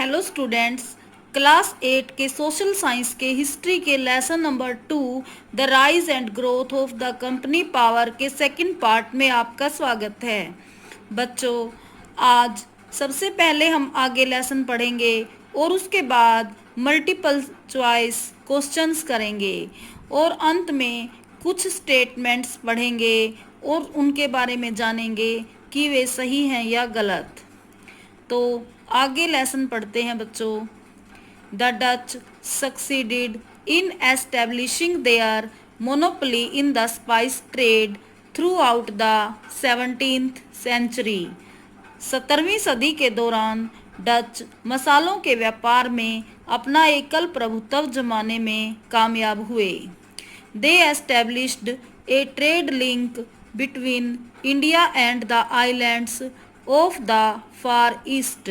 Hello students, class 8 के social science के history के lesson number 2 the rise and growth of the company power के second part में आपका स्वागत है। बच्चों, आज सबसे पहले हम आगे लेसन पढ़ेंगे और उसके बाद मल्टीपल चॉइस क्वेश्चंस करेंगे और अंत में कुछ स्टेटमेंट्स पढ़ेंगे और उनके बारे में जानेंगे कि वे सही हैं या गलत। तो आगे लेसन पढ़ते हैं बच्चों। The Dutch succeeded in establishing their monopoly in the spice trade throughout the 17th century. 17वीं सदी के दौरान डच मसालों के व्यापार में अपना एकल प्रभुत्व जमाने में कामयाब हुए। They established a trade link between India and the islands of the Far East.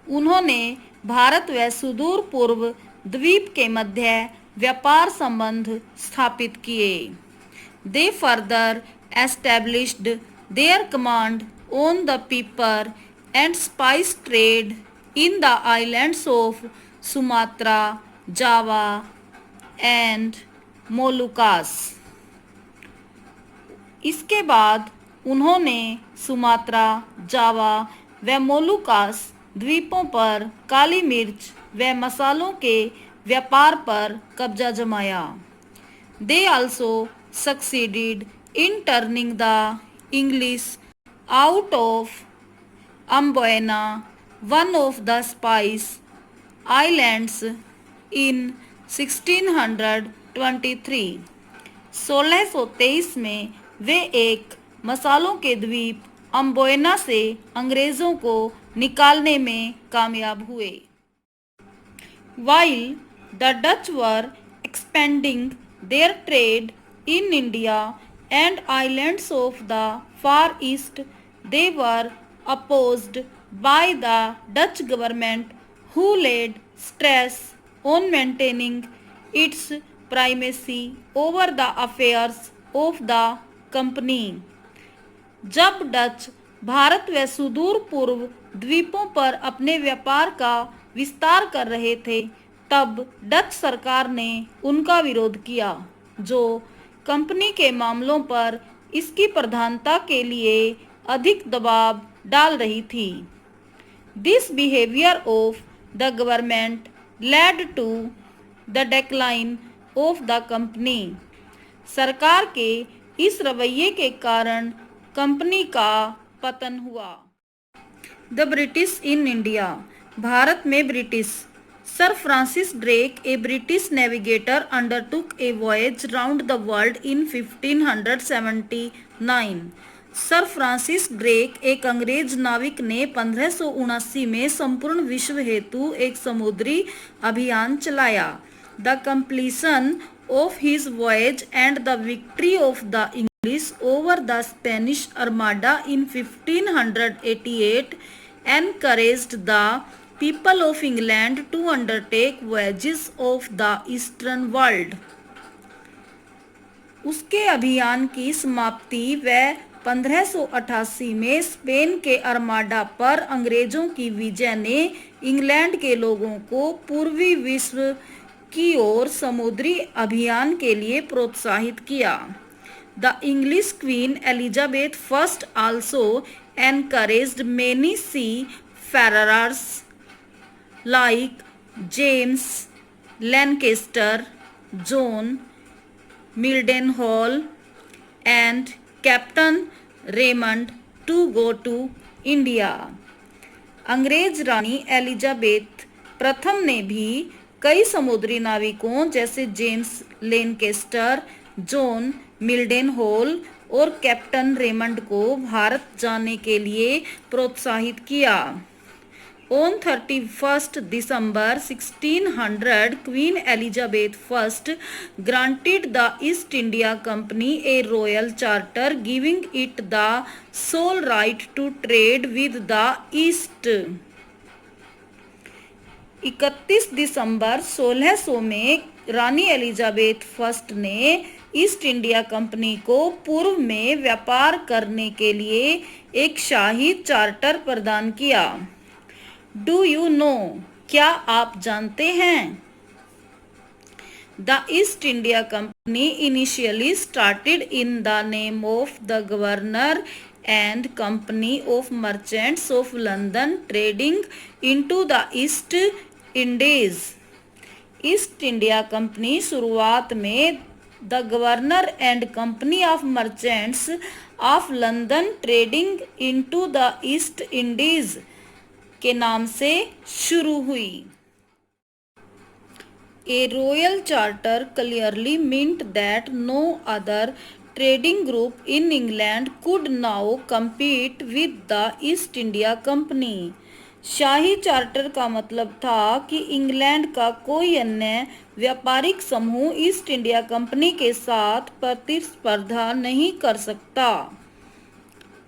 उन्होंने भारत व सुदूर पूर्व द्वीप के मध्य व्यापार संबंध स्थापित किए। They further established their command on the pepper and spice trade in the islands of Sumatra, Java and Moluccas. इसके बाद उन्होंने सुमात्रा, जावा व मोलुकास द्वीपों पर काली मिर्च व मसालों के व्यापार पर कब्जा जमाया। They also succeeded in turning the English out of Amboyna, one of the spice islands, in 1623। 1623 में वे एक मसालों के द्वीप अम्बोयना से अंग्रेजों को निकालने में कामयाब हुए। While the Dutch were expanding their trade in India and islands of the Far East, they were opposed by the Dutch government, who laid stress on maintaining its primacy over the affairs of the company. जब Dutch Bharat व सुदूर पूर्व द्वीपों पर अपने व्यापार का विस्तार कर रहे थे, तब डच सरकार ने उनका विरोध किया, जो कंपनी के मामलों पर इसकी प्रधानता के लिए अधिक दबाव डाल रही थी। This behaviour of the government led to the decline of the company. सरकार के इस रवैये के कारण कंपनी का पतन हुआ। The British in India. Bharat में British. Sir Francis Drake, a British navigator, undertook a voyage round the world in 1579। Sir Francis Drake, एक अंग्रेज नाविक, ने 1579 में संपूर्ण विश्व हेतु एक समुद्री अभियान चलाया। The completion of his voyage and the victory of the English over the Spanish Armada in 1588 encouraged the people of England to undertake voyages of the eastern world. उसके अभियान की समाप्ति व 1588 में स्पेन के अरमाडा पर अंग्रेजों की विजय ने इंग्लैंड के लोगों को पूर्वी विश्व की ओर समुद्री अभियान के लिए प्रोत्साहित किया। The English Queen Elizabeth first also encouraged many seafarers like James Lancaster, John Mildenhall and Captain Raymond to go to India. अंग्रेज रानी एलिजाबेथ प्रथम ने भी कई समुद्री नाविकों जैसे जेम्स लेनकेस्टर, जॉन मिल्डेनहॉल और कैप्टन रेमंड को भारत जाने के लिए प्रोत्साहित किया। On 31 December 1600, Queen Elizabeth first granted the East India company a royal charter giving it the sole right to trade with the East. 31 दिसंबर 1600 में रानी एलिजाबेथ फर्स्ट ने ईस्ट इंडिया कंपनी को पूर्व में व्यापार करने के लिए एक शाही चार्टर प्रदान किया। डू यू नो, क्या आप जानते हैं? The East India Company initially started in the name of the Governor and Company of Merchants of London trading into the East Indies. East India company शुरुआत में the governor and company of merchants of London trading into the east Indies के नाम से शुरू हुई। A royal charter clearly meant that no other trading group in England could now compete with the East India Company. Shahi charter का मतलब था कि England का कोई अन्य व्यापारिक समूह ईस्ट इंडिया कंपनी के साथ प्रतिस्पर्धा नहीं कर सकता।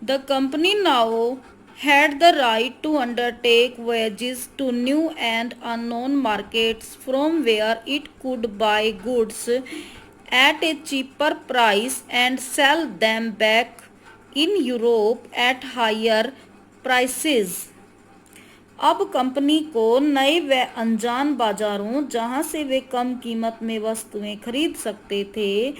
The company now had the right to undertake voyages to new and unknown markets from where it could buy goods at a cheaper price and sell them back in Europe at higher prices. अब company को नए व अनजान बाजारों जहां से वे कम कीमत में वस्तुएं खरीद सकते थे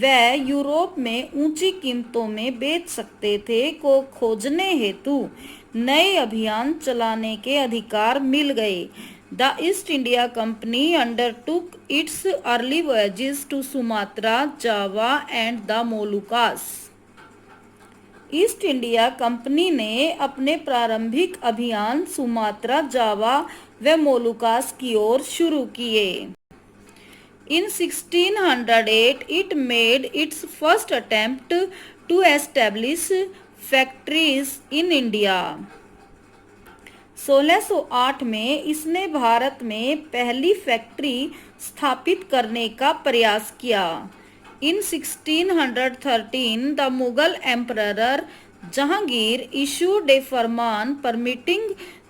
वह यूरोप में ऊंची कीमतों में बेच सकते थे को खोजने हेतु नए अभियान चलाने के अधिकार मिल गए। The East India company undertook its early voyages to Sumatra, Java and the Moluccas. East India company ने अपने प्रारंभिक अभियान सुमात्रा, जावा व मोलुकास की ओर शुरू किए। In 1608, it made its first attempt to establish factories in India. 1608 में इसने भारत में पहली फैक्ट्री स्थापित करने का प्रयास किया। In 1613, the Mughal Emperor Jahangir issued a Farman permitting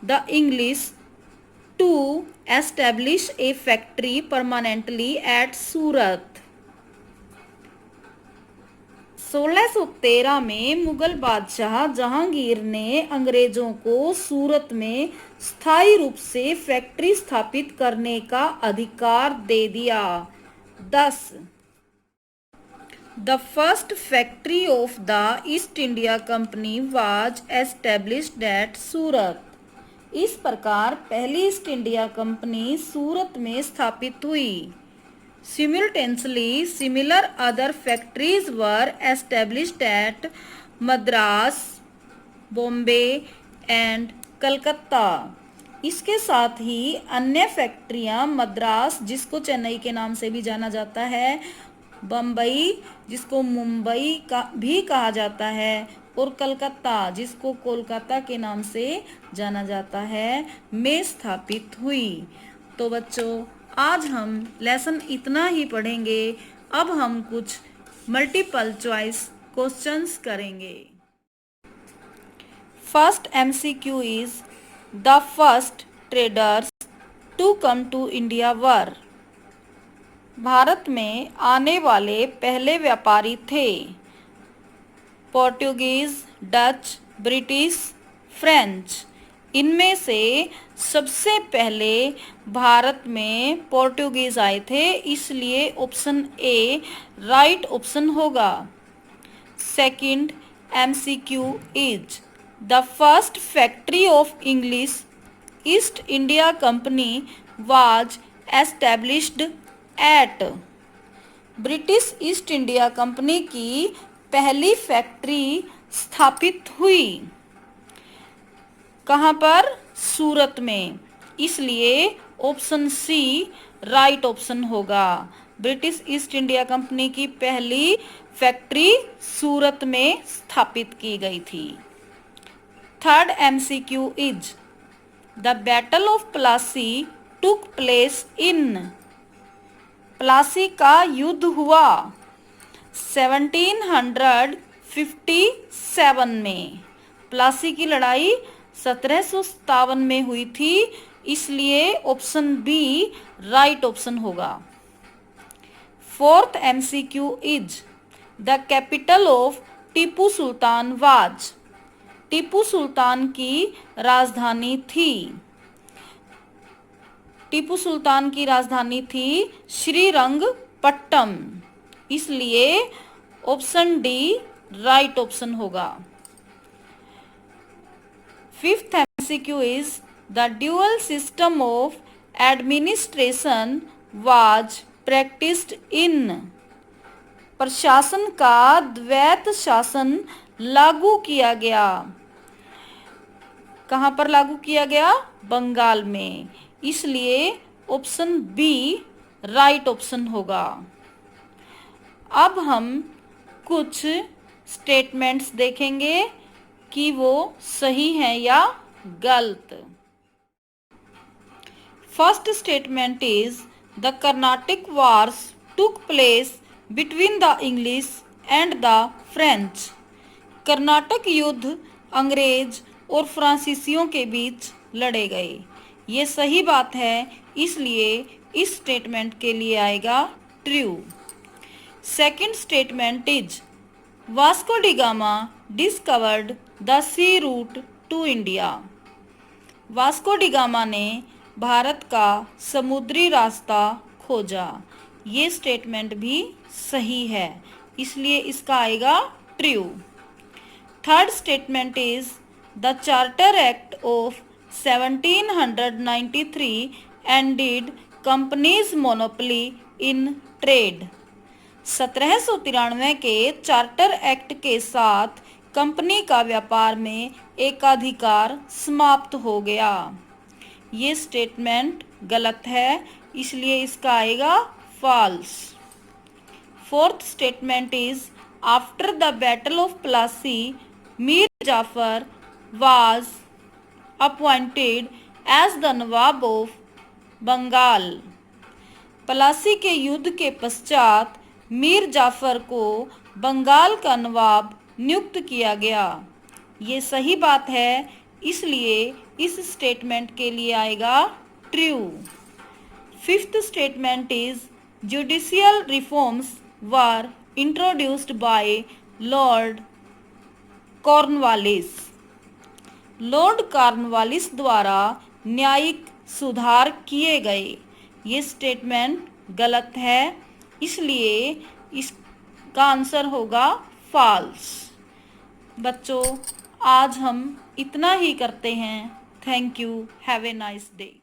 the English to establish a factory permanently at सूरत। 1613 में मुगल बादशाह जहांगीर ने अंग्रेजों को सूरत में स्थायी रूप से फैक्ट्री स्थापित करने का अधिकार दे दिया। 10. The first factory of the East India Company was established at सूरत। इस प्रकार पहली ईस्ट इंडिया कंपनी सूरत में स्थापित हुई। Simultaneously, similar other factories were established at Madras, Bombay and Calcutta. इसके साथ ही अन्य फैक्ट्रियां मद्रास, जिसको चेन्नई के नाम से भी जाना जाता है, बम्बई, जिसको मुंबई का भी कहा जाता है, और कलकत्ता, जिसको कोलकाता के नाम से जाना जाता है, में स्थापित हुई। तो बच्चों, आज हम लेसन इतना ही पढ़ेंगे। अब हम कुछ मल्टीपल चॉइस क्वेश्चंस करेंगे। First MCQ is the first traders to come to India were. भारत में आने वाले पहले व्यापारी थे पोर्टुगीज, डच, ब्रिटिश, फ्रेंच। इनमें से सबसे पहले भारत में पोर्टुगीज आए थे, इसलिए ऑप्शन ए राइट ऑप्शन होगा। Second MCQ is the first factory of English East India company was established at. British East India company की पहली फैक्ट्री स्थापित हुई कहाँ पर? सूरत में, इसलिए ऑप्शन सी राइट ऑप्शन होगा। ब्रिटिश ईस्ट इंडिया कंपनी की पहली फैक्ट्री सूरत में स्थापित की गई थी। Third MCQ is the battle of Plassey took place in. Plassey का युद्ध हुआ 1757 में। प्लासी की लड़ाई 1757 में हुई थी, इसलिए ऑप्शन बी राइट ऑप्शन होगा। Fourth MCQ is the capital of Tipu Sultan was. Tipu Sultan की राजधानी थी। टीपू सुल्तान की राजधानी थी श्रीरंगपट्टम, इसलिए ऑप्शन डी राइट ऑप्शन होगा। Fifth MCQ is the dual system of administration was practised in. प्रशासन का द्वैत शासन लागू किया गया। कहाँ पर लागू किया गया? बंगाल में, इसलिए ऑप्शन बी राइट ऑप्शन होगा। अब हम कुछ स्टेटमेंट्स देखेंगे कि वो सही हैं या गलत। First statement is the Carnatic wars took place between the English and the French. Karnataka युद्ध अंग्रेज और फ्रांसीसियों के बीच लड़े गए। ये सही बात है, इसलिए इस स्टेटमेंट के लिए आएगा true. Second statement is Vasco da Gama discovered the sea route to India. Vasco da Gama ने भारत का समुद्री रास्ता खोजा। ये स्टेटमेंट भी सही है, इसलिए इसका आएगा true. Third statement is the charter act of 1793 ended companies monopoly in trade. 1793 के चार्टर एक्ट के साथ कंपनी का व्यापार में एकाधिकार समाप्त हो गया। ये स्टेटमेंट गलत है, इसलिए इसका आएगा false. Fourth statement is after the battle of Plassey Mir Jafar was appointed as the nawab of Bengal. Plassey के युद्ध के पश्चात मीर जाफर को बंगाल का नवाब नियुक्त किया गया। ये सही बात है, इसलिए इस स्टेटमेंट के लिए आएगा true. Fifth statement is judicial reforms were introduced by Lord Cornwallis. Lord Cornwallis द्वारा न्यायिक सुधार किए गए। ये स्टेटमेंट गलत है, इसलिए इसका आंसर होगा फॉल्स। बच्चों, आज हम इतना ही करते हैं। Thank you. Have a nice day.